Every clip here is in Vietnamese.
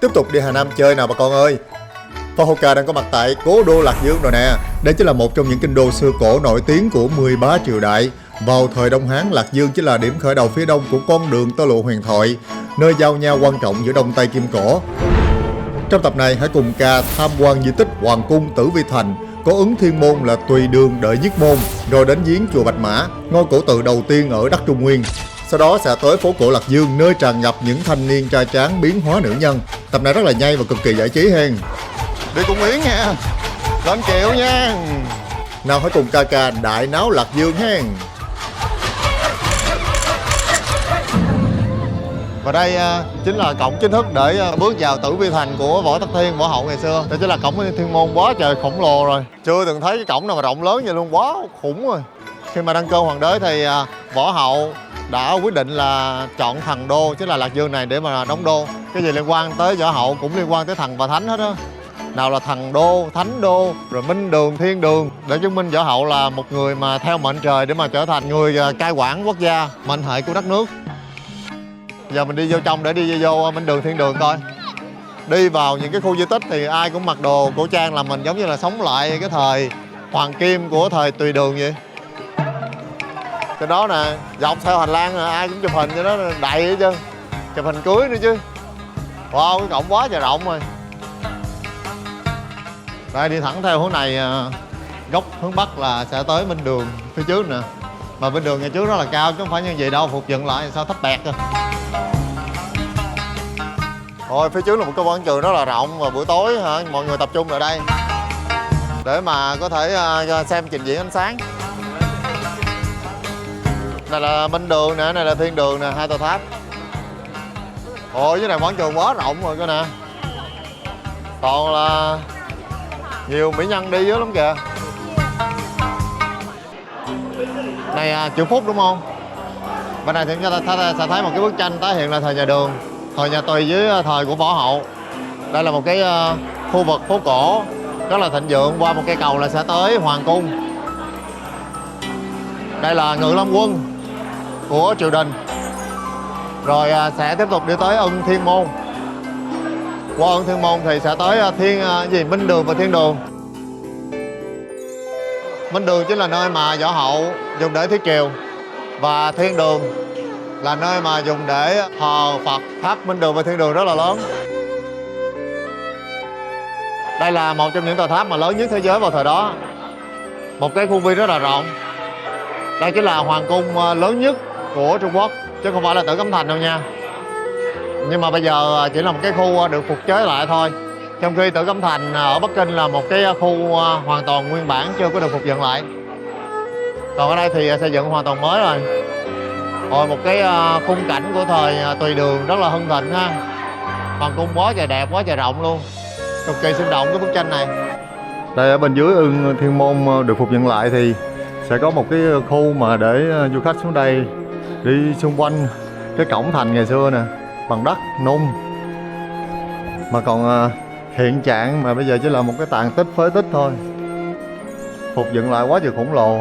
Tiếp tục đi Hà Nam chơi nào bà con ơi. Phaolka đang có mặt tại cố đô Lạc Dương rồi nè. Đây chính là một trong những kinh đô xưa cổ nổi tiếng của 13 triều đại. Vào thời Đông Hán, Lạc Dương chính là điểm khởi đầu phía đông của con đường tơ lụa huyền thoại, nơi giao nhau quan trọng giữa Đông Tây Kim Cổ. Trong tập này hãy cùng Ca tham quan di tích Hoàng cung Tử Vi Thành, có Ứng Thiên Môn là tùy đường đợi giết môn, rồi đến viếng chùa Bạch Mã, ngôi cổ tự đầu tiên ở đất Trung Nguyên. Sau đó sẽ tới phố cổ Lạc Dương, nơi tràn ngập những thanh niên trai tráng biến hóa nữ nhân. Tập này rất là nhây và cực kỳ giải trí hen. Đi cùng Yến nha, lên chịu nha. Nào hãy cùng Ca đại náo Lạc Dương hen. Và đây chính là cổng chính thức để bước vào Tử Vi Thành của Võ Tắc Thiên, Võ Hậu ngày xưa. Đây chính là cổng Thiên Môn, quá trời khổng lồ rồi. Chưa từng thấy cái cổng nào mà rộng lớn vậy luôn, quá khủng rồi. Khi mà đăng cơ hoàng đế thì Võ Hậu đã quyết định là chọn thần đô, chính là Lạc Dương này để mà đóng đô. Cái gì liên quan tới Võ Hậu cũng liên quan tới thần và thánh hết á. Nào là thần đô, thánh đô, rồi minh đường, thiên đường, để chứng minh Võ Hậu là một người mà theo mệnh trời để mà trở thành người cai quản quốc gia, mệnh hệ của đất nước. Giờ mình đi vô trong để đi vô minh đường, thiên đường coi. Đi vào những cái khu di tích thì ai cũng mặc đồ cổ trang, là mình giống như là sống lại cái thời hoàng kim của thời Tùy Đường vậy. Cái đó nè, dọc theo hành lang ai cũng chụp hình cho nó đầy hết trơn. Chụp hình cưới nữa chứ. Wow, cái cổng quá trời rộng rồi. Đây, đi thẳng theo hướng này, góc hướng Bắc là sẽ tới Minh Đường phía trước nè. Mà Minh Đường ngày trước rất là cao chứ không phải như vậy đâu, phục dựng lại sao thấp bẹt rồi. Rồi phía trước là một cái quảng trường rất là rộng, và buổi tối mọi người tập trung ở đây để mà có thể xem trình diễn ánh sáng. Này là Minh Đường nè, này là Thiên Đường nè, hai tòa tháp. Ôi, cái này quảng trường quá rộng rồi coi nè. Toàn là nhiều mỹ nhân đi dưới lắm kìa. Này chữ Phúc đúng không? Bên này thì chúng ta sẽ thấy một cái bức tranh tái hiện lại thời nhà Đường, thời nhà Tùy với thời của Võ Hậu. Đây là một cái khu vực phố cổ rất là thịnh vượng, qua một cây cầu là sẽ tới Hoàng cung. Đây là Ngự Lâm Quân của triều đình. Rồi sẽ tiếp tục đi tới Ưng Thiên Môn. Qua Ưng Thiên Môn thì sẽ tới Minh Đường và Thiên Đường. Minh Đường chính là nơi mà Võ Hậu dùng để thiết triều, và Thiên Đường là nơi mà dùng để thờ Phật. Tháp Minh Đường và Thiên Đường rất là lớn. Đây là một trong những tòa tháp mà lớn nhất thế giới vào thời đó. Một cái khuôn viên rất là rộng. Đây chính là hoàng cung lớn nhất của Trung Quốc, chứ không phải là Tử Cấm Thành đâu nha. Nhưng mà bây giờ chỉ là một cái khu được phục chế lại thôi. Trong khi Tử Cấm Thành ở Bắc Kinh là một cái khu hoàn toàn nguyên bản, chưa có được phục dựng lại. Còn ở đây thì xây dựng hoàn toàn mới rồi. Rồi một cái khung cảnh của thời Tùy Đường rất là hưng thịnh ha. Hoàng cung quá trời đẹp, quá trời rộng luôn. Cực kỳ sinh động cái bức tranh này. Đây ở bên dưới Ưng Thiên Môn được phục dựng lại thì sẽ có một cái khu mà để du khách xuống đây đi xung quanh cái cổng thành ngày xưa nè, bằng đất nung. Mà còn hiện trạng mà bây giờ chỉ là một cái tàn tích phế tích thôi. Phục dựng lại quá trời khổng lồ.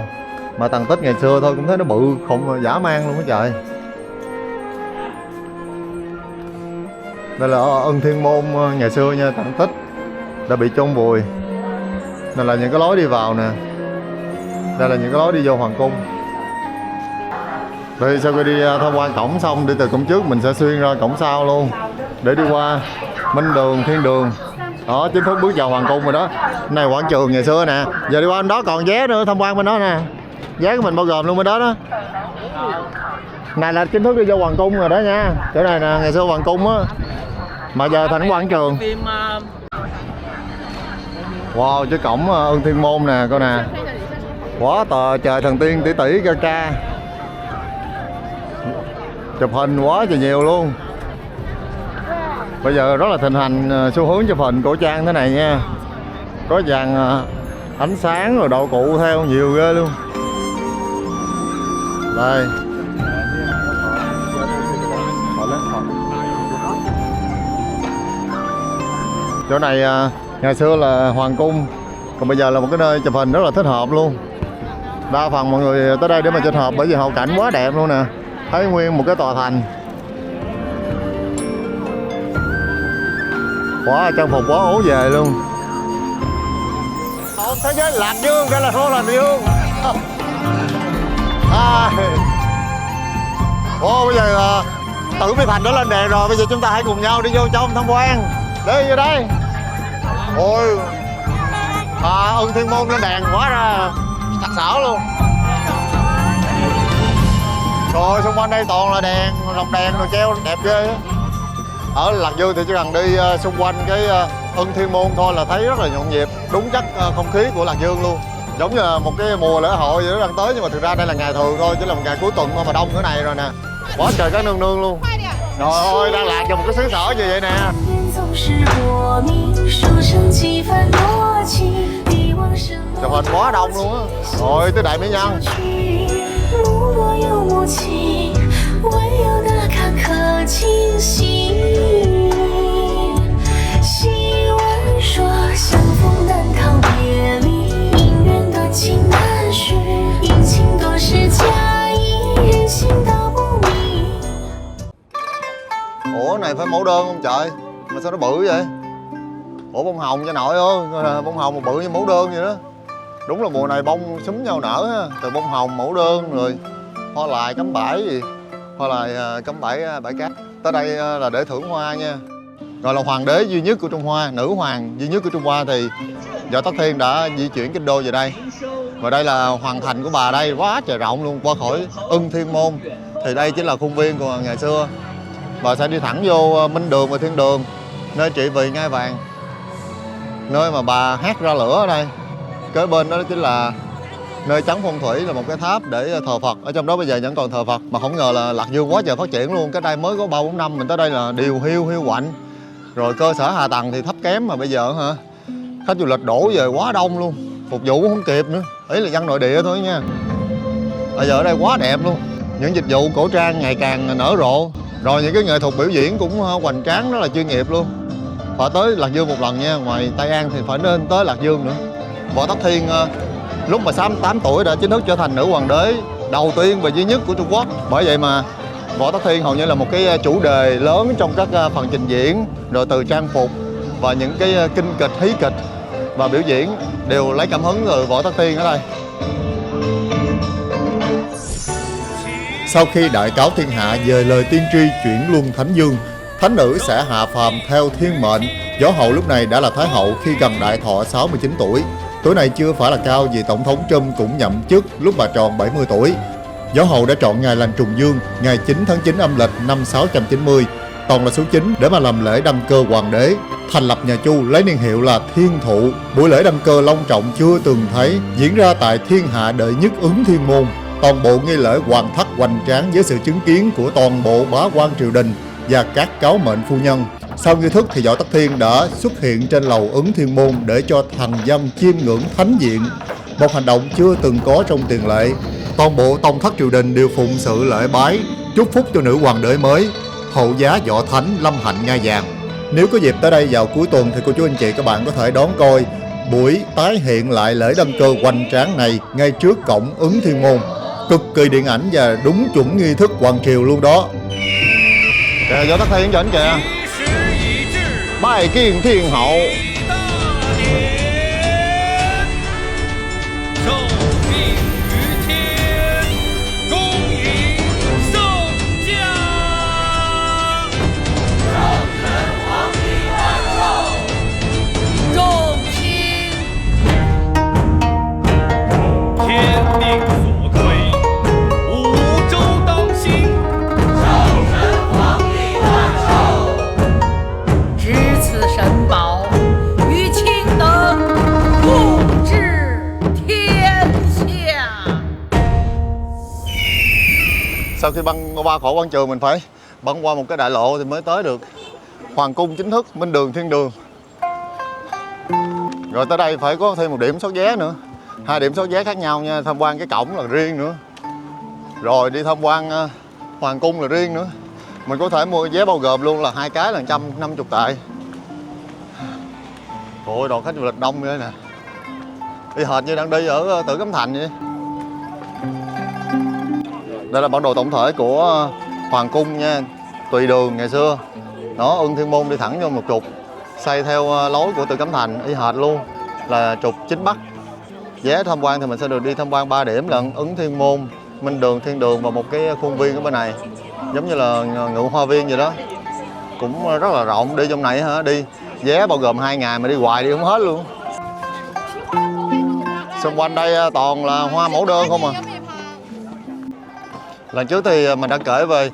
Mà tàn tích ngày xưa thôi cũng thấy nó bự khủng dã man luôn á trời. Đây là Ưng Thiên Môn ngày xưa nha, tàn tích đã bị chôn vùi. Đây là những cái lối đi vào nè. Đây là những cái lối đi vô hoàng cung. Đây sau khi đi tham quan cổng xong, đi từ cổng trước mình sẽ xuyên ra cổng sau luôn để đi qua Minh Đường, Thiên Đường. Đó, chính thức bước vào hoàng cung rồi đó. Này quảng trường ngày xưa nè. Giờ đi qua bên đó còn vé nữa, tham quan bên đó nè. Vé của mình bao gồm luôn bên đó đó. Này là chính thức đi vô hoàng cung rồi đó nha. Chỗ này nè, ngày xưa hoàng cung á, mà giờ thành quảng trường. Wow, cái cổng Ưng Thiên Môn nè, coi nè. Quá trời thần tiên tỷ tỷ ca ca. Chụp hình quá trời nhiều luôn. Bây giờ rất là thịnh hành xu hướng chụp hình cổ trang thế này nha. Có dàn ánh sáng rồi đạo cụ theo nhiều ghê luôn. Đây. Chỗ này ngày xưa là hoàng cung, còn bây giờ là một cái nơi chụp hình rất là thích hợp luôn. Đa phần mọi người tới đây để mà chụp hợp bởi vì hậu cảnh quá đẹp luôn nè. Thấy nguyên một cái tòa thành. Quá trang phục quá ố về luôn. Thế giới Lạc Dương, đây là phố Lạc Dương. Bây giờ là Tử Vi Thành đó lên đèn rồi. Bây giờ chúng ta hãy cùng nhau đi vô trong tham quan. Đi vô đây. Ôi, Ưng Thiên Môn lên đèn quá ra sặc sỡ luôn. Rồi xung quanh đây toàn là đèn, lồng đèn rồi treo đẹp ghê á. Ở Lạc Dương thì chỉ cần đi xung quanh cái Ưng Thiên Môn thôi là thấy rất là nhộn nhịp, đúng chất không khí của Lạc Dương luôn. Giống như là một cái mùa lễ hội vậy đó đang tới, nhưng mà thực ra đây là ngày thường thôi, chỉ là một ngày cuối tuần thôi mà đông thế này rồi nè. Quá trời các nương nương luôn. Trời ơi, đang lạc vào một cái xứ sở như vậy nè. Chụp hình quá đông luôn á. Rồi tới Đại Mỹ Nhân. Ủa này phải mẫu đơn không trời? Mà sao nó bự vậy? Ủa bông hồng cho nội ơi, bông hồng mà bự như mẫu đơn vậy đó. Đúng là mùa này bông xúm nhau nở ha. Từ bông hồng, mẫu đơn rồi hoa lài, cắm bãi gì. Hoa lài, cắm bãi, bãi cát. Tới đây là để thưởng hoa nha. Rồi là hoàng đế duy nhất của Trung Hoa, nữ hoàng duy nhất của Trung Hoa thì Võ Tắc Thiên đã di chuyển kinh đô về đây. Và đây là hoàng thành của bà đây, quá trời rộng luôn, qua khỏi Ưng Thiên Môn. Thì đây chính là khuôn viên của ngày xưa. Bà sẽ đi thẳng vô Minh Đường và Thiên Đường, nơi trị vì ngai vàng, nơi mà bà hát ra lửa ở đây. Kế bên đó chính là nơi trấn phong thủy, là một cái tháp để thờ Phật. Ở trong đó bây giờ vẫn còn thờ Phật. Mà không ngờ là Lạc Dương quá trời phát triển luôn. Cái đây mới có 3-4 năm, mình tới đây là điều hiu quạnh. Rồi cơ sở hạ tầng thì thấp kém, mà bây giờ hả, khách du lịch đổ về quá đông luôn, phục vụ cũng không kịp nữa. Ý là dân nội địa thôi nha. Bây giờ ở đây quá đẹp luôn. Những dịch vụ cổ trang ngày càng nở rộ. Rồi những cái nghệ thuật biểu diễn cũng hoành tráng, rất là chuyên nghiệp luôn. Phải tới Lạc Dương một lần nha. Ngoài Tây An thì phải nên tới Lạc Dương nữa. Võ Tắc Thiên lúc mà 8 tuổi đã chính thức trở thành nữ hoàng đế đầu tiên và duy nhất của Trung Quốc. Bởi vậy mà Võ Tắc Thiên hầu như là một cái chủ đề lớn trong các phần trình diễn, rồi từ trang phục và những cái kinh kịch, hí kịch và biểu diễn đều lấy cảm hứng từ Võ Tắc Thiên ở đây. Sau khi đại cáo thiên hạ về lời tiên tri chuyển luân thánh dương, thánh nữ sẽ hạ phàm theo thiên mệnh. Võ hậu lúc này đã là thái hậu khi gần đại thọ 69 tuổi. Tuổi này chưa phải là cao vì tổng thống Trump cũng nhậm chức lúc bà tròn 70 tuổi. Võ hậu đã chọn ngày lành trùng dương, ngày 9 tháng 9 âm lịch năm 690, toàn là số 9 để mà làm lễ đăng cơ hoàng đế. Thành lập nhà Chu lấy niên hiệu là Thiên Thụ. Buổi lễ đăng cơ long trọng chưa từng thấy, diễn ra tại thiên hạ đệ nhất Ứng Thiên Môn. Toàn bộ nghi lễ hoàng thất hoành tráng với sự chứng kiến của toàn bộ bá quan triều đình và các cáo mệnh phu nhân. Sau nghi thức thì Võ Tắc Thiên đã xuất hiện trên lầu Ứng Thiên Môn để cho thần dân chiêm ngưỡng thánh diện, một hành động chưa từng có trong tiền lệ. Toàn bộ tông thất triều đình đều phụng sự lễ bái, chúc phúc cho nữ hoàng đế mới, hậu giá Võ Thánh lâm hạnh ngai vàng. Nếu có dịp tới đây vào cuối tuần thì cô chú anh chị các bạn có thể đón coi buổi tái hiện lại lễ đăng cơ hoành tráng này ngay trước cổng Ứng Thiên Môn. Cực kỳ điện ảnh và đúng chuẩn nghi thức hoàng triều luôn đó. Kìa Võ Tắc Thiên cho anh kìa. Bái kiến thiên hậu. Sau khi băng qua khỏi quảng trường mình phải băng qua một cái đại lộ thì mới tới được hoàng cung chính thức Minh Đường Thiên Đường. Rồi tới đây phải có thêm một điểm soát vé nữa, 2 điểm soát vé khác nhau nha. Tham quan cái cổng là riêng nữa, rồi đi tham quan hoàng cung là riêng nữa. Mình có thể mua vé bao gồm luôn là 2 cái là 150 tệ. Ôi đoàn khách du lịch đông vậy nè, đi hệt như đang đi ở Tử Cấm Thành vậy. Đây là bản đồ tổng thể của hoàng cung nha, tùy đường ngày xưa. Đó, Ưng Thiên Môn đi thẳng vô một trục, xây theo lối của Tử Cấm Thành y hệt luôn, là trục chính Bắc. Vé tham quan thì mình sẽ được đi tham quan 3 điểm là Ứng Thiên Môn, Minh Đường, Thiên Đường và một cái khuôn viên ở bên này, giống như là Ngự Hoa Viên vậy đó, cũng rất là rộng. Đi trong này hả, đi vé bao gồm 2 ngày mà đi hoài đi không hết luôn. Xung quanh đây toàn là hoa mẫu đơn không à. Lần trước thì mình đã kể về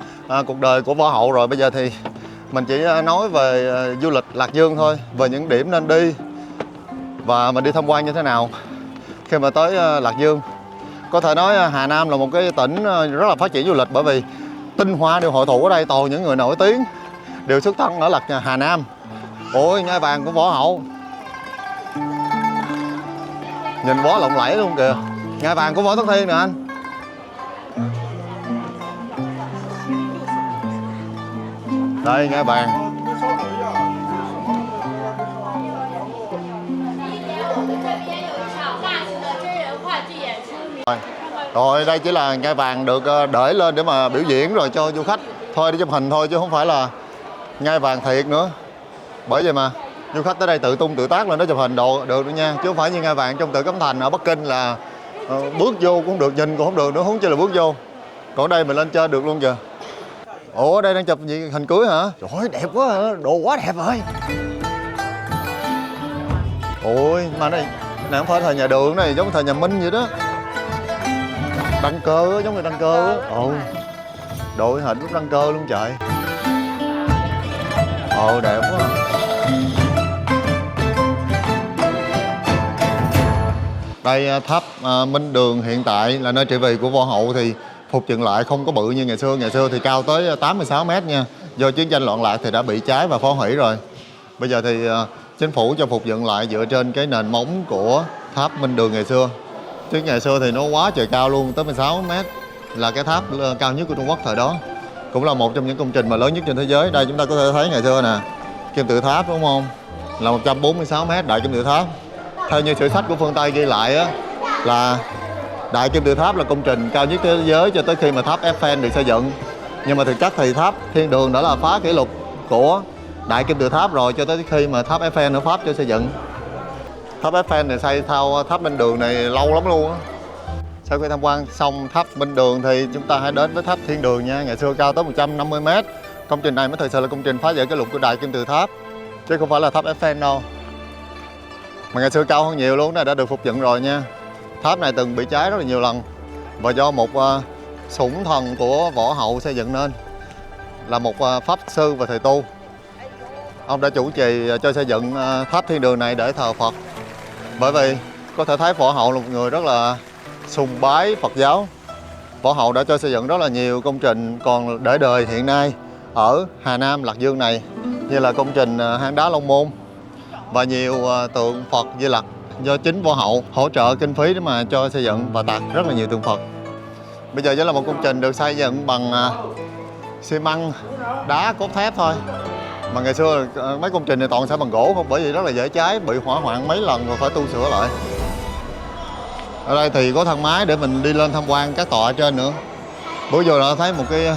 cuộc đời của Võ Hậu rồi, bây giờ thì mình chỉ nói về du lịch Lạc Dương thôi, về những điểm nên đi và mình đi tham quan như thế nào khi mà tới Lạc Dương. Có thể nói Hà Nam là một cái tỉnh rất là phát triển du lịch, bởi vì tinh hoa đều hội tụ ở đây, toàn những người nổi tiếng đều xuất thân ở Hà Nam. Ôi, ngai vàng của Võ Hậu, nhìn quá lộng lẫy luôn kìa. Ngai vàng của Võ Tắc Thiên nè anh. Đây, ngai vàng. Rồi đây chỉ là ngai vàng được để lên để mà biểu diễn rồi cho du khách thôi, để chụp hình thôi, chứ không phải là ngai vàng thiệt nữa. Bởi vậy mà du khách tới đây tự tung tự tác lên đó chụp hình đồ được nữa nha, chứ không phải như ngai vàng trong Tử Cấm Thành ở Bắc Kinh là bước vô cũng không được, nhìn cũng không được nữa, huống chi là bước vô. Còn đây mình lên trên được luôn kìa. Ủa, đây đang chụp gì, hình cưới hả? Trời ơi, đẹp quá hả? Đồ quá đẹp rồi. Ôi, mà này không phải thời nhà Đường này, giống thời nhà Minh vậy đó. Đăng cơ, giống như đăng cơ á. Ồ, đội hình lúc đăng cơ luôn trời. Ồ, đẹp quá à. Đây tháp Minh Đường hiện tại là nơi trị vì của Võ Hậu, thì phục dựng lại không có bự như ngày xưa. Ngày xưa thì cao tới 86 mét nha. Do chiến tranh loạn lạc thì đã bị cháy và phá hủy rồi. Bây giờ thì chính phủ cho phục dựng lại dựa trên cái nền móng của tháp Minh Đường ngày xưa. Chứ ngày xưa thì nó quá trời cao luôn, tới 16 mét, là cái tháp cao nhất của Trung Quốc thời đó. Cũng là một trong những công trình mà lớn nhất trên thế giới. Đây chúng ta có thể thấy ngày xưa nè, kim tự tháp đúng không? Là 146 mét đại kim tự tháp. Theo như sử sách của phương Tây ghi lại á, là đại kim tự tháp là công trình cao nhất thế giới cho tới khi mà tháp Eiffel được xây dựng. Nhưng mà thực chất thì tháp Thiên Đường đã là phá kỷ lục của đại kim tự tháp rồi, cho tới khi mà tháp Eiffel ở Pháp cho xây dựng. Tháp Eiffel này xây theo tháp Minh Đường này lâu lắm luôn á. Sau khi tham quan xong tháp Minh Đường thì chúng ta hãy đến với tháp Thiên Đường nha. Ngày xưa cao tới 150 m. Công trình này mới thực sự là công trình phá vỡ kỷ lục của đại kim tự tháp, chứ không phải là tháp Eiffel đâu. Mà ngày xưa cao hơn nhiều luôn, này đã được phục dựng rồi nha. Tháp này từng bị cháy rất là nhiều lần, và do một sủng thần của Võ Hậu xây dựng nên, là một pháp sư và thầy tu. Ông đã chủ trì cho xây dựng tháp Thiên Đường này để thờ Phật. Bởi vì có thể thấy Võ Hậu là một người rất là sùng bái Phật giáo. Võ Hậu đã cho xây dựng rất là nhiều công trình còn để đời hiện nay ở Hà Nam, Lạc Dương này, như là công trình hang đá Long Môn và nhiều tượng Phật Di Lặc do chính Võ Hậu hỗ trợ kinh phí để mà cho xây dựng và tạc rất là nhiều tượng Phật. Bây giờ chỉ là một công trình được xây dựng bằng xi măng, đá, cốt thép thôi. Mà ngày xưa mấy công trình này toàn xây bằng gỗ không, bởi vì rất là dễ cháy, bị hỏa hoạn mấy lần và phải tu sửa lại. Ở đây thì có thang máy để mình đi lên tham quan các tòa ở trên nữa. Bữa giờ đã thấy một cái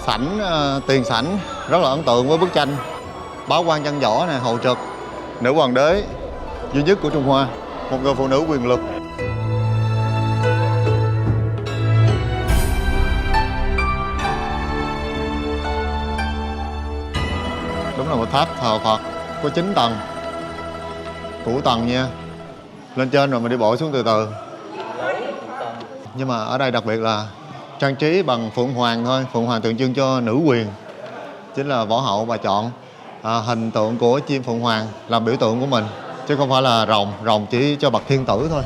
sảnh, tiền sảnh rất là ấn tượng với bức tranh Báo Quan Văn Võ này, hầu trực, nữ hoàng đế duy nhất của Trung Hoa, một người phụ nữ quyền lực. Đúng là một tháp thờ Phật có 9 tầng, cửu tầng nha. Lên trên rồi mình đi bộ xuống từ từ. Nhưng mà ở đây đặc biệt là trang trí bằng phượng hoàng thôi. Phượng hoàng tượng trưng cho nữ quyền, chính là Võ Hậu bà chọn hình tượng của chim phượng hoàng làm biểu tượng của mình, chứ không phải là rồng. Rồng chỉ cho bậc thiên tử thôi.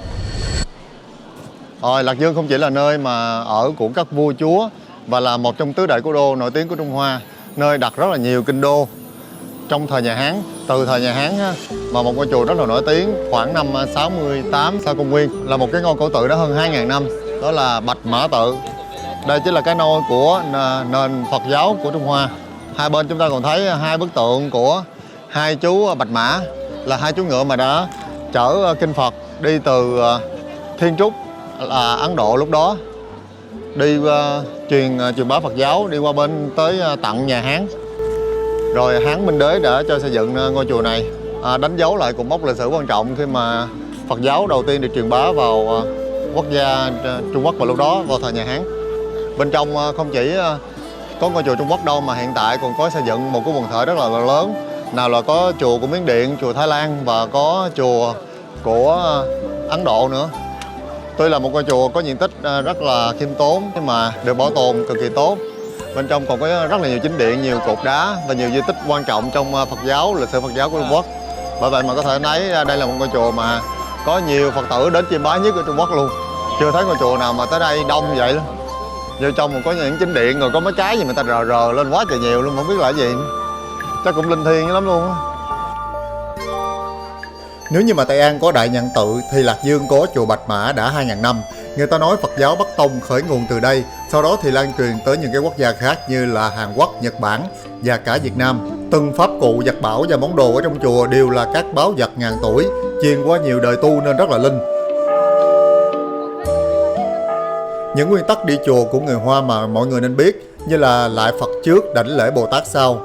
Rồi, Lạc Dương không chỉ là nơi mà ở của các vua chúa, và là một trong tứ đại cố đô nổi tiếng của Trung Hoa, nơi đặt rất là nhiều kinh đô trong thời nhà Hán. Từ thời nhà Hán ha, mà một ngôi chùa rất là nổi tiếng khoảng năm 68 sau công nguyên, là một cái ngôi cổ tự đã hơn 2.000 năm, đó là Bạch Mã Tự. Đây chính là cái nôi của nền Phật giáo của Trung Hoa. Hai bên chúng ta còn thấy hai bức tượng của hai chú Bạch Mã, là hai chú ngựa mà đã chở kinh Phật đi từ Thiên Trúc là Ấn Độ lúc đó, đi truyền bá Phật giáo, đi qua bên tới tận nhà Hán. Rồi Hán Minh Đế đã cho xây dựng ngôi chùa này, đánh dấu lại cột mốc lịch sử quan trọng khi mà Phật giáo đầu tiên được truyền bá vào quốc gia Trung Quốc vào lúc đó, vào thời nhà Hán. Bên trong không chỉ có ngôi chùa Trung Quốc đâu mà hiện tại còn có xây dựng một cái quần thể rất là lớn. Nào là có chùa của Miến Điện, chùa Thái Lan và có chùa của Ấn Độ nữa. Tuy là một ngôi chùa có diện tích rất là khiêm tốn nhưng mà được bảo tồn cực kỳ tốt. Bên trong còn có rất là nhiều chính điện, nhiều cột đá và nhiều di tích quan trọng trong Phật giáo, lịch sử Phật giáo của Trung Quốc. Bởi vậy mà có thể thấy đây là một ngôi chùa mà có nhiều Phật tử đến chiêm bái nhất ở Trung Quốc luôn. Chưa thấy ngôi chùa nào mà tới đây đông vậy đó. Vô trong còn có những chính điện rồi có mấy cái gì mà ta rờ lên quá trời nhiều luôn, không biết là cái gì. Chắc cũng linh thiêng lắm luôn á. Nếu như mà Tây An có Đại Nhạn Tự thì Lạc Dương có chùa Bạch Mã đã 2.000 năm. Người ta nói Phật giáo Bắc Tông khởi nguồn từ đây, sau đó thì lan truyền tới những cái quốc gia khác như là Hàn Quốc, Nhật Bản và cả Việt Nam. Từng pháp cụ, vật bảo và món đồ ở trong chùa đều là các báu vật ngàn tuổi, truyền qua nhiều đời tu nên rất là linh. Những nguyên tắc đi chùa của người Hoa mà mọi người nên biết như là lại Phật trước, đảnh lễ Bồ Tát sau.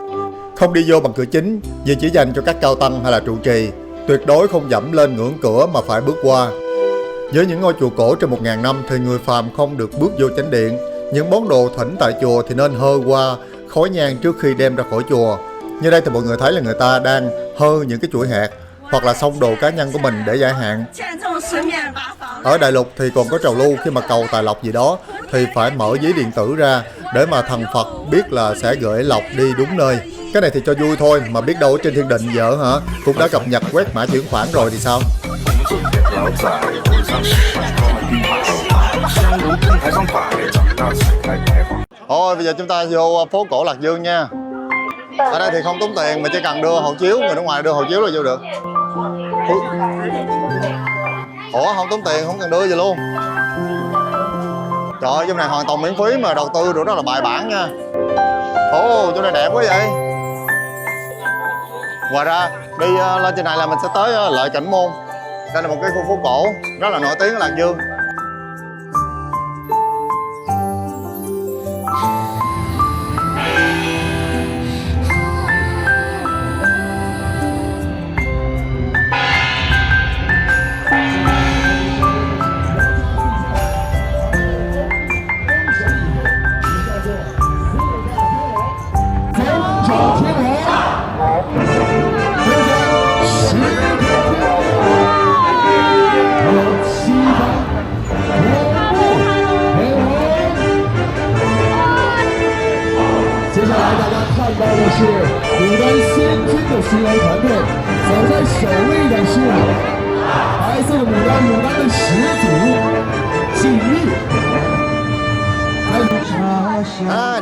Không đi vô bằng cửa chính vì chỉ dành cho các cao tăng hay là trụ trì. Tuyệt đối không dẫm lên ngưỡng cửa mà phải bước qua. Với những ngôi chùa cổ trên 1.000 năm thì người phàm không được bước vô chánh điện. Những món đồ thỉnh tại chùa thì nên hơ qua khói nhang trước khi đem ra khỏi chùa. Như đây thì mọi người thấy là người ta đang hơ những cái chuỗi hạt hoặc là xông đồ cá nhân của mình để giải hạn. Ở Đại Lục thì còn có trào lưu khi mà cầu tài lộc gì đó thì phải mở giấy điện tử ra để mà thần Phật biết là sẽ gửi lộc đi đúng nơi. Cái này thì cho vui thôi, mà biết đâu ở trên thiên định vợ hả cũng đã cập nhật quét mã chuyển khoản rồi thì sao. Thôi bây giờ chúng ta vô phố cổ Lạc Dương nha. Ở đây thì không tốn tiền mà chỉ cần đưa hộ chiếu, người nước ngoài đưa hộ chiếu là vô được. Ủa không tốn tiền, không cần đưa gì luôn. Trời ơi, chỗ này hoàn toàn miễn phí mà đầu tư được rất là bài bản nha. Ồ, chỗ này đẹp quá vậy. Ngoài ra đi lên trên này là mình sẽ tới Lợi Cảnh Môn. Đây là một cái khu phố cổ rất là nổi tiếng ở Lạc Dương.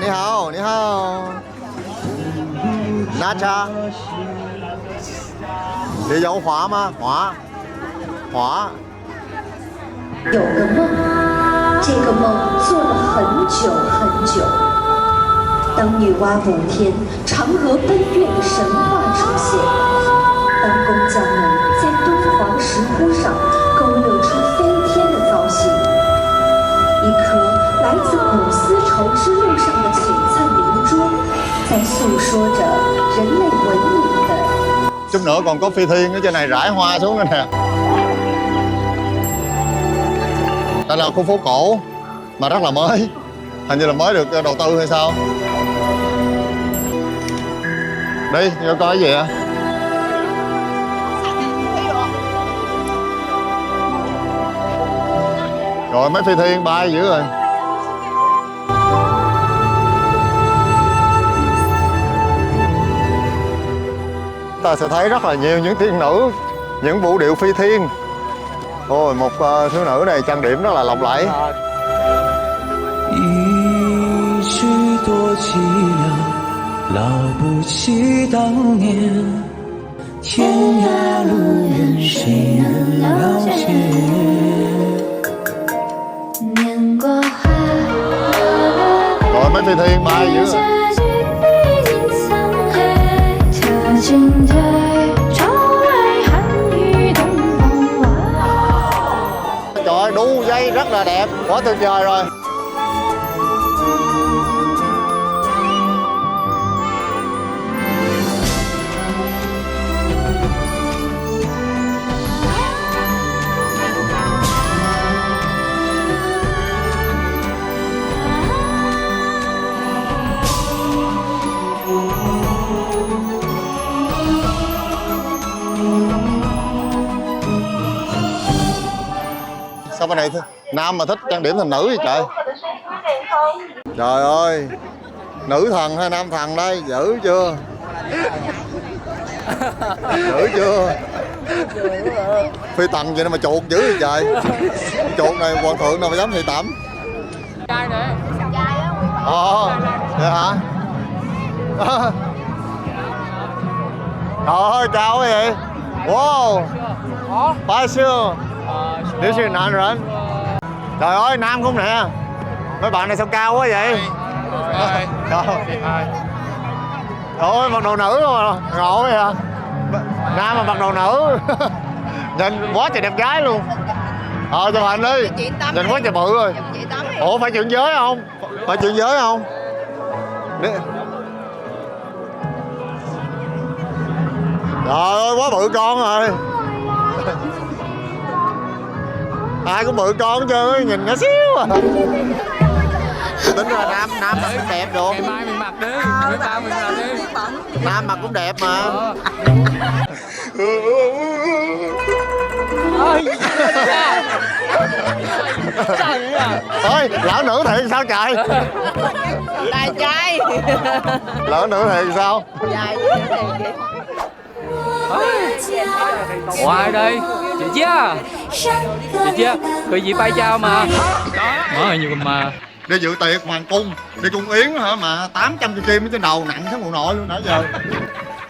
Ni hao, ni hao. Na cha. 你有滑吗？滑，滑。有个梦，这个梦做了很久很久。当女娲补天、嫦娥奔月的神话出现，当工匠们在敦煌石窟上勾勒出飞天的造型，一颗来自古丝绸之路上的璀璨明珠，在诉说着人类文明的。 Chút nữa còn có phi thiên ở trên này rải hoa xuống nữa nè. Đây là khu phố cổ mà rất là mới, hình như là mới được đầu tư hay sao. Đi vô coi cái gì ạ? Rồi mấy phi thiên bay dữ rồi. Ta sẽ thấy rất là nhiều những thiên nữ, những vũ điệu phi thiên. Ôi, một thiếu nữ này trang điểm rất là lộng lẫy. Rồi mấy phi thiên bay dữ rồi. Trời ơi, đu dây rất là đẹp, quá tuyệt vời rồi. Sao bên này nam mà thích trang điểm thành nữ vậy trời? Trời ơi, nữ thần hay nam thần đây, dữ chưa? Dữ chưa? Phi tần vậy mà chuột dữ vậy trời. Chuột này hoàng thượng nào mà dám thị tẩm. Trai nè. Vậy hả? Trời ơi, cao quá vậy. Wow. Bao siêu. Điều gì nạn rồi. Trời ơi, nam không nè. Mấy bạn này sao cao quá vậy? Trời ơi, mặc đồ nữ mà ngộ vậy hả? Nam mà mặc đồ nữ. Nhìn quá trời đẹp gái luôn. Chụp hình đi. Nhìn quá trời bự rồi. Ủa phải chuyện giới không? Phải chuyện giới không? Trời ơi, quá bự con rồi. Ai cũng bự con hết trơn, nhìn nhỏ xíu à. Tính ra nam mặc cũng đẹp được. Ngày mai mình mặc đi, ngày mai mình mặc đi. Nam mặc cũng đẹp mà. Ôi, lỡ nữ thiệt sao trời? Là trai. Lỡ nữ thiệt sao? Dài Ủa ai đây? Chị Chia. Chị Chia, cười gì bay chào mà. Đó, mở nhiều mà. Đi dự tiệc hoàng cung, đi cung yến hả mà 800 cây kim ở trên đầu nặngทั้ng bộ nội luôn nãy giờ.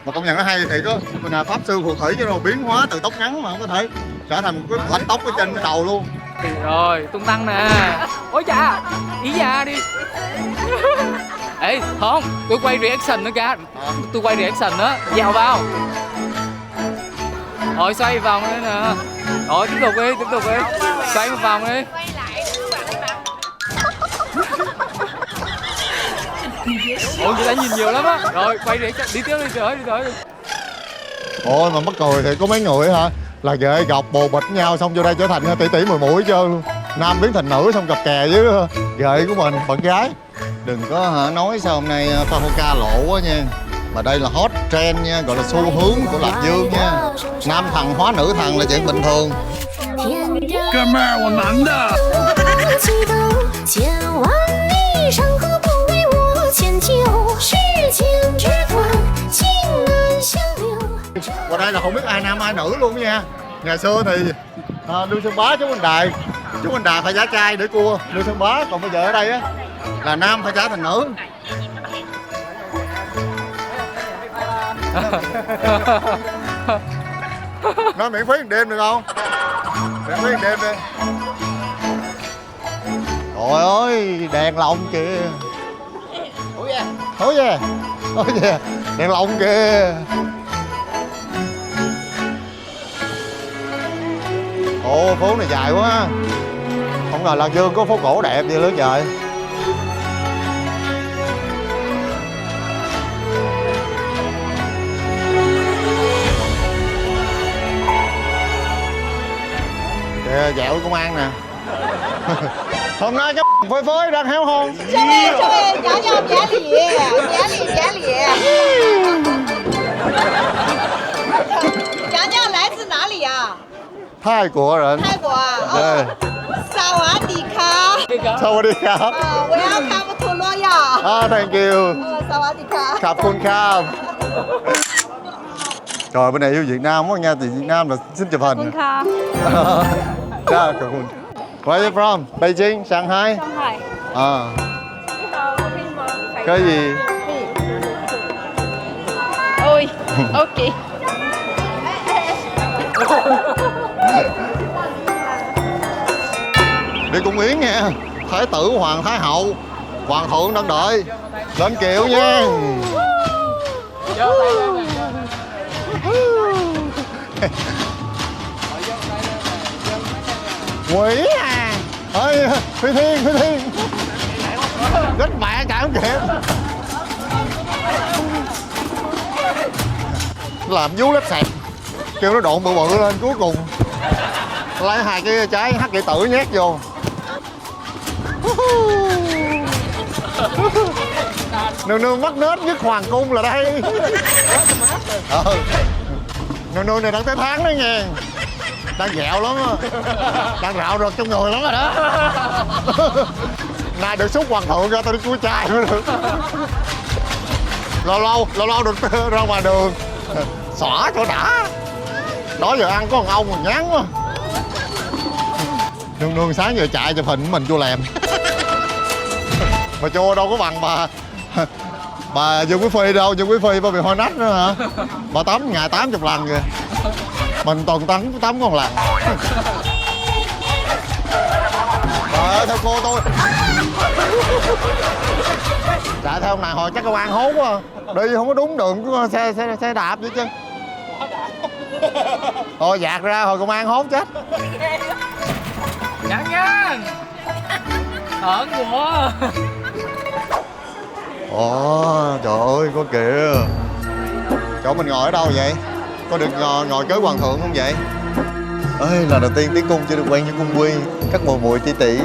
Mà công nhận nó hay thiệt á, mình là pháp sư phù thủy chứ đâu biến hóa từ tóc ngắn mà có thể trở thành một cái khoảnh tóc ở trên cái đầu luôn. Rồi, tung tăng nè. Ôi chà, ý da đi. Ê, không, tôi quay reaction nữa kìa. Tôi quay reaction đó, vào vào. Rồi xoay vòng nữa nè. Rồi tiếp tục đi. Xoay một vòng đi. Ôi người ta nhìn nhiều lắm á. Rồi quay reaction, đi tiếp đi. Ôi mà mắc cười thì có mấy người hả là ghệ gọc bồ bịch nhau xong vô đây trở thành tỷ tỷ mùi mũi hết trơn luôn. Nam biến thành nữ xong cặp kè với ghệ của mình bạn gái. Đừng có nói sao hôm nay Fahoca lộ quá nha. Mà đây là hot trend nha, gọi là xu hướng của Lạc Dương nha. Nam thần hóa nữ thần là chuyện bình thường. 哥们儿，我男的。激动，千万里山河不为我迁就，世间之端，情难相留。 Qua đây là không biết ai nam ai nữ luôn nha. Ngày xưa thì Lưu Sơn Bá chú Anh Đài phải giả trai để cua Lưu Sơn Bá, còn bây giờ ở đây á là nam phải giả thành nữ. Nói miễn phí một đêm được không? Miễn phí một đêm đi. Trời ơi, đèn lồng kìa. Ủa yeah. Đèn lồng kìa. Ồ, phố này dài quá. Không ngờ Lạc Dương có phố cổ đẹp vậy nữa trời. Kìa, dẹo công an nè. Hôm nay cái phơi phới đang héo hon. 这位娘娘免礼，免礼。娘娘来自哪里啊？ Thái của人. 泰国啊。 对。萨瓦迪卡。 Sao mà đi khám? 我要看不吐罗呀。 Thank you. 萨瓦迪卡。 Khắp khuôn khám. Trời, bên này yêu Việt Nam quá nha, thì Việt Nam là xin chụp hình. Dạ, cảm ơn. Where are you from? Beijing, Shanghai? Shanghai. Cái gì? Ôi, ok. Đi cung yến nha. Thái tử Hoàng Thái Hậu, Hoàng thượng đang đợi. Lên kiệu nha. Quỷ à. Ơi, Phi Thiên. Rất mẹ cả không kịp. Làm vú lết sẹt. Kêu nó độn bự bự lên cuối cùng lấy hai cái trái hắc nghệ tử nhét vô. Nương mất nết nhất hoàng cung là đây. Nương này đang tới tháng đó nha. đang dẹo lắm á, đang rạo rực trong người lắm rồi đó. Nay được xúc hoàng thượng ra tôi đi cua chai mới được. Lâu lâu được ra ngoài đường xõa cho đã. Đó giờ ăn có một ông mà ngán quá. Nương sáng giờ chạy chụp hình mình chua lèm. Mà chua đâu có bằng bà Dương Quý Phi đâu. Dương Quý Phi bà bị hôi nách nữa hả? Bà tắm ngày 80 lần kìa. Mình tuần tắm có một lần. Trời ơi, theo cô tôi. Chạy theo này hồi chắc công an hốt quá. Đi không có đúng đường, có xe đạp vậy chứ. Thôi dạt ra hồi công an hốt chết. Nhắn nha. Hỡn quá. Ồ, trời ơi, có kìa. Chỗ mình ngồi ở đâu vậy? Có được ngồi kế hoàng thượng không vậy? Ơi, lần đầu tiên tiến cung chưa được quen với cung quy. Các mùi mùi tỷ tỷ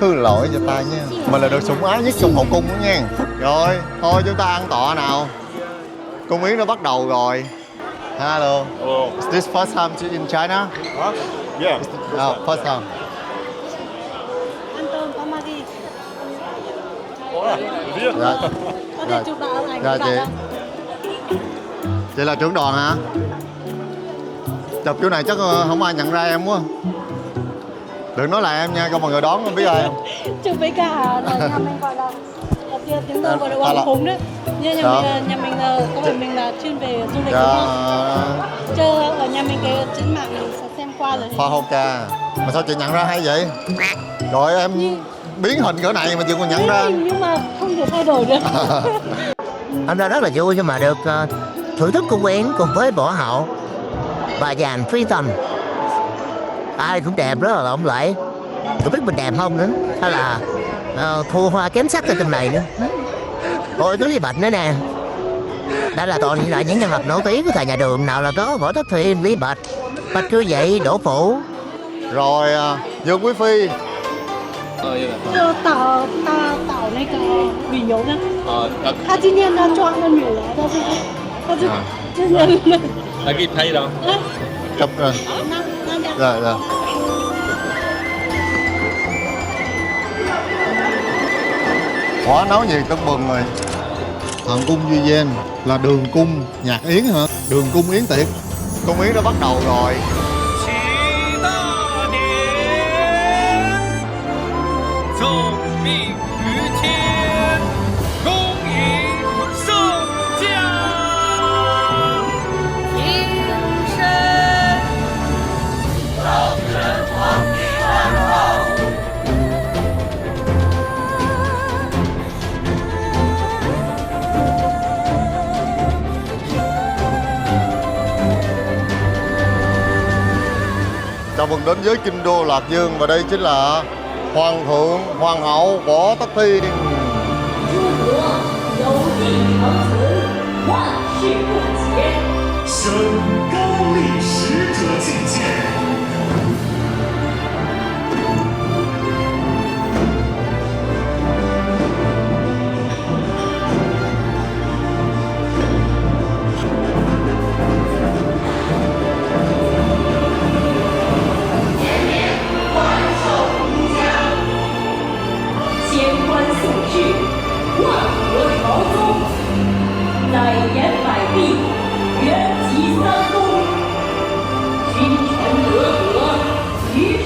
thứ lỗi cho ta nha. Mình là được sủng ái nhất trong hậu cung đó nha. Rồi, thôi chúng ta ăn tọa nào. Cung yến nó bắt đầu rồi. Hello. Is this first time in China? Yeah. First time. Anton Pamadi. Dạ. Có thể chụp ảnh Dạ với chị. bạn Chị là trưởng đoàn hả? Chụp chỗ này chắc không ai nhận ra em quá. Đừng nói là em nha, không mọi người đón không biết ai không? chụp với cả nhà mình gọi là tiếng Đông gọi là là- hoàng hùng đấy. Như Dạ. nhà mình là có phải mình là chuyên về du lịch Dạ. đúng không? Chứ ở nhà mình cái trên mạng mình sẽ xem qua rồi. Hoa Hoka. Mà sao chị nhận ra hay vậy? Rồi em biến hình cỡ này mà chị còn nhận ra. Nhưng mà không thể thay đổi được. Hôm nay rất là vui nhưng mà được thưởng thức cung yến cùng với võ hậu và dàn phi tần. Ai cũng đẹp, rất là lộng lẫy. Không biết mình đẹp không nữa, hay là thua hoa kém sắc ở trong này nữa. Ôi Tứ Lý Bạch nữa nè. Đã là toàn lại những nhân vật nổi tiếng của thời nhà Đường. Nào là có Võ Tắc Thiên, Lý Bạch, Bạch Trư Dậy, Đỗ Phủ. Rồi Dương Quý Phi.导那个旅游呢？他今天他装个女来的，他就真的。来给你拍一张。 Chụp rồi. 那 Rồi. Quá náo nhiệt tưng bừng rồi. Hoàng cung Duy Gian là đường cung nhạc yến hả? Đường cung yến tiệc. Cung yến đã bắt đầu rồi. Chào mừng đến với kinh đô Lạc Dương và đây chính là Hoàng thượng, Hoàng hậu Võ Tắc Thiên. 有意长存，万事不竭。升高丽使者觐见。 仙官宿世，万和朝宗，乃言百弊，元吉三公，君臣和和，于是。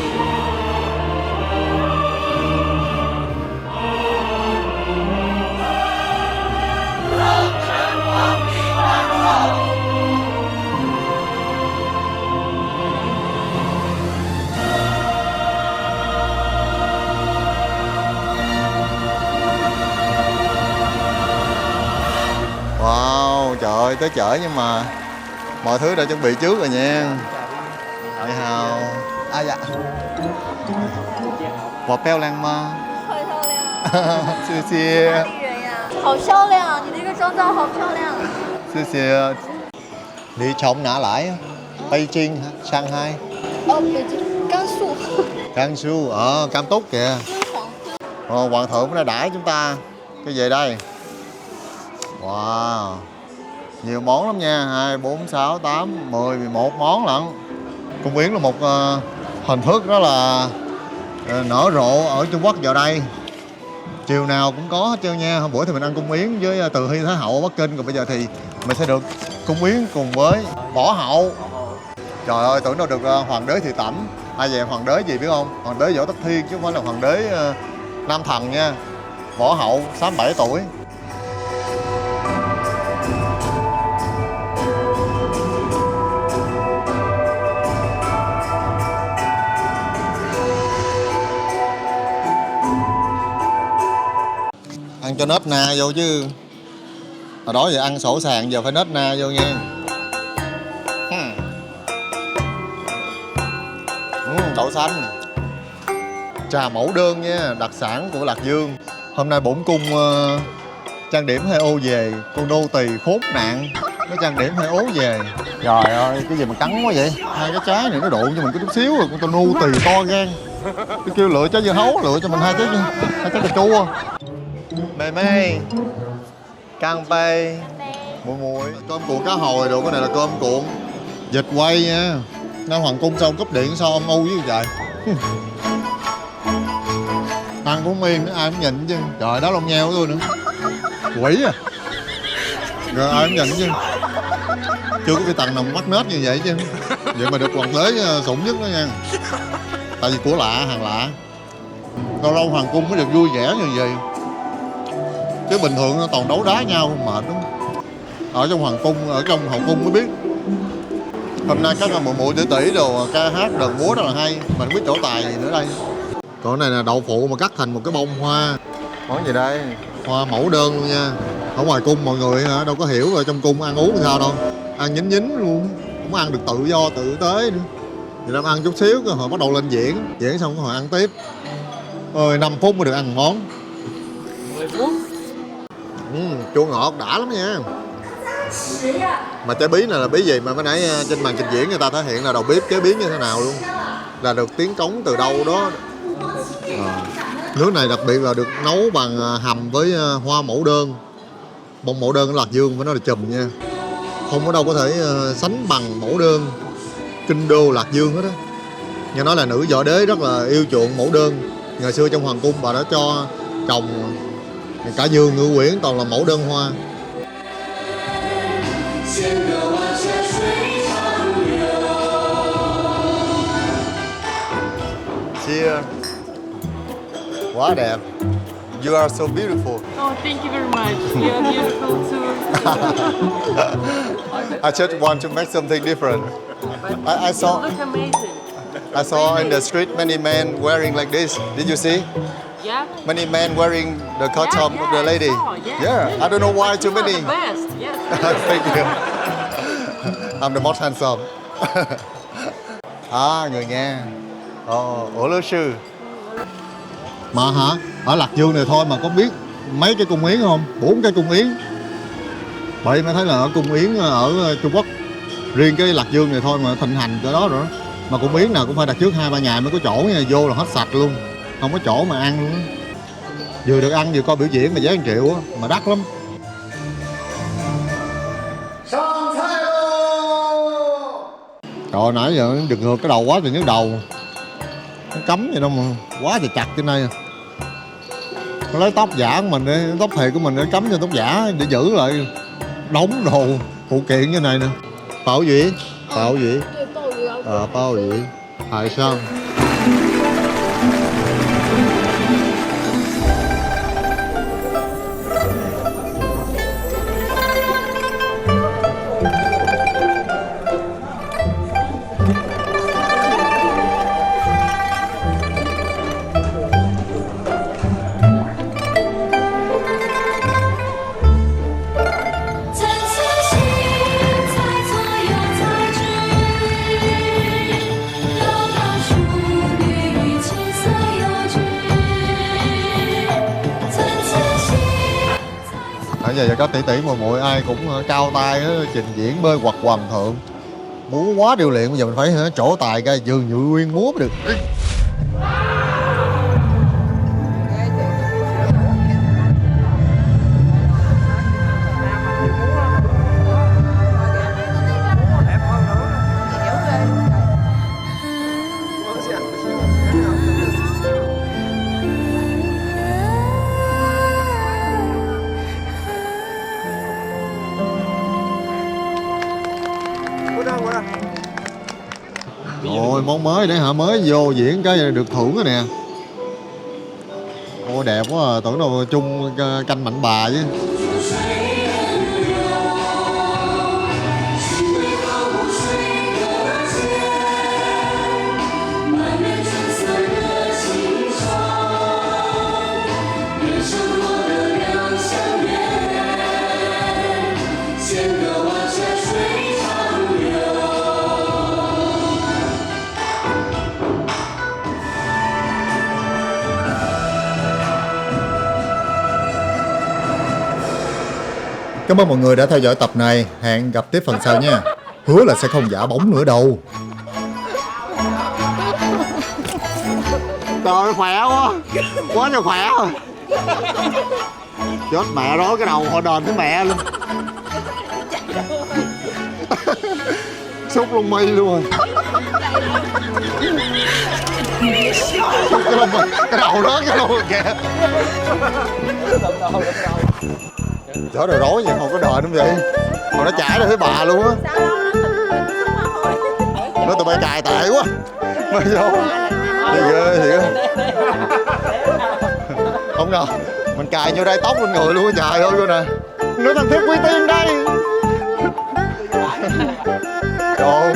Wow, trời ơi, tới chợ nhưng mà mọi thứ đã chuẩn bị trước rồi nha. Ni hao. À dạ. 我漂亮吗？太漂亮了，谢谢，哪里人呀？好漂亮，你那个妆造好漂亮。谢谢。你从哪来啊？北京hả? Shanghai. 哦，北京甘肃。 Cam Su, Cam Túc kìa. Hoàng thượng đã đãi chúng ta. Cái gì đây? Wow, nhiều món lắm nha. 2, 4, 6, 8, 10, 11 món lận. Cung yến là một hình thức rất là nở rộ ở Trung Quốc giờ đây. Chiều nào cũng có hết trơn nha. Hôm bữa thì mình ăn cung yến với Từ Hy Thái Hậu ở Bắc Kinh, còn bây giờ thì mình sẽ được cung yến cùng với Võ Hậu. Trời ơi, tưởng đâu được hoàng đế Thị Tẩm. Ai về hoàng đế gì biết không? Hoàng đế Võ Tắc Thiên chứ không phải là hoàng đế Nam Thần nha. Võ Hậu 67 tuổi. Ăn cho nết na vô chứ. Hồi đó giờ ăn sổ sàng, giờ phải nết na vô nha. Đậu xanh. Trà mẫu đơn nha, đặc sản của Lạc Dương. Hôm nay bổn cung trang điểm hơi ô về. Cô nô tỳ khốn nạn, nó trang điểm hơi ố về. Trời ơi, cái gì mà cắn quá vậy? Hai cái trái này nó đụng cho mình có chút xíu rồi, con nô tỳ to gan. Tôi kêu lựa trái dưa hấu, lựa cho mình hai trái cà chua. Mê mê căng bay muội muội. Cơm cuộn cá hồi đồ, cái này là cơm cuộn vịt quay nha. Nam Hoàng Cung sao cúp điện sao âm u với trời. Ăn cũng miên nữa, ai cũng nhìn chứ. Trời, đó lông nheo của tôi nữa. Quỷ à. Rồi ai cũng nhìn chứ. Chưa có cái tầng nào mắc nết như vậy chứ. Vậy mà được hoàng đế sủng nhất đó nha. Tại vì của lạ, hàng lạ. Lâu lâu Hoàng Cung mới được vui vẻ như vậy. Chứ bình thường nó toàn đấu đá nhau mệt lắm. Ở trong Hoàng Cung, ở trong Hậu Cung mới biết. Hôm nay các muội muội tỷ tỷ đồ ca hát đờn múa rất là hay. Mình không biết trổ tài gì nữa đây. Còn này là đậu phụ mà cắt thành một cái bông hoa. Món gì đây? Hoa mẫu đơn luôn nha. Ở ngoài cung mọi người đâu có hiểu rồi trong cung ăn uống làm sao đâu. Ăn nhín nhín luôn. Không ăn được tự do, tự tế nữa. Thì đang ăn chút xíu rồi họ bắt đầu lên diễn. Diễn xong họ ăn tiếp. Ôi 5 phút mới được ăn món. 10 phút. Chua ngọt đã lắm nha. Mà trái bí này là bí gì mà mới nãy trên màn trình diễn người ta thể hiện là đầu bếp chế biến như thế nào luôn. Là được tiếng trống từ đâu đó. Nước này đặc biệt là được nấu bằng hầm với hoa mẫu đơn. Bông mẫu đơn ở Lạc Dương phải nói là chùm nha. Không có đâu có thể sánh bằng mẫu đơn kinh đô Lạc Dương hết á. Nghe nói là nữ võ đế rất là yêu chuộng mẫu đơn. Ngày xưa trong hoàng cung bà đã cho chồng cả giường ngự quyển toàn là mẫu đơn hoa. Cheers. Quá đẹp. You are so beautiful. Oh, thank you very much. You are beautiful too. I just want to make something different. I saw. You look amazing. I saw in the street many men wearing like this. Did you see? Yeah. Many men wearing the costume of the lady. I saw, Yeah. I don't know why too You are many. the best. Yes. Thank you. I'm the most handsome. Người Nga. Ủa Lư sư. Mà hả? Ở Lạc Dương này thôi mà có biết mấy cái cung yến không? 4 cái cung yến. Vậy mới thấy là ở cung yến ở Trung Quốc, riêng cái Lạc Dương này thôi mà thịnh hành cỡ đó rồi. Mà cung yến nào cũng phải đặt trước 2-3 ngày mới có chỗ nha, vô là hết sạch luôn. Không có chỗ mà ăn luôn á. Vừa được ăn vừa coi biểu diễn mà giá 1 triệu á, mà đắt lắm. Trời, nãy giờ đừng ngược cái đầu quá thì nhức đầu. Nó cấm vậy đâu mà quá thì chặt trên đây. Nó lấy tóc giả của mình đi, tóc thiệt của mình để cắm cho tóc giả để giữ lại đống đồ phụ kiện như này nè. Bao gì? Bao gì? Bao gì? Tại sao? Bây giờ các tỷ tỷ muội muội ai cũng cao tay trình diễn bơi hoặc hoàng thượng, múa quá điều luyện, bây giờ mình phải trổ tài ra dường nhụy nguyên múa mới được. Ôi món mới để hả, mới vô diễn cái được thưởng rồi nè. Ôi đẹp quá à, tưởng đâu chung canh mạnh bà chứ. Cảm ơn mọi người đã theo dõi tập này. Hẹn gặp tiếp phần sau nha. Hứa là sẽ không giả bóng nữa đâu. Trời ơi, khỏe quá trời khỏe rồi. Chết mẹ đó, cái đầu họ đền với mẹ luôn. Xúc lông mi luôn rồi. Xúc cái lông mi, cái đầu rớt cái luôn kìa. Trời ơi, rối vậy không có đền không vậy? Mà nó chảy ra thấy bà luôn á. Nó tụi bay cài tệ quá. Mày vô thì ghê thiệt. Không nào, mình cài vô đây tóc lên người luôn á, trời ơi. Vô nè, nữa thằng Thiết Quy Tiên đây. Trời ơi,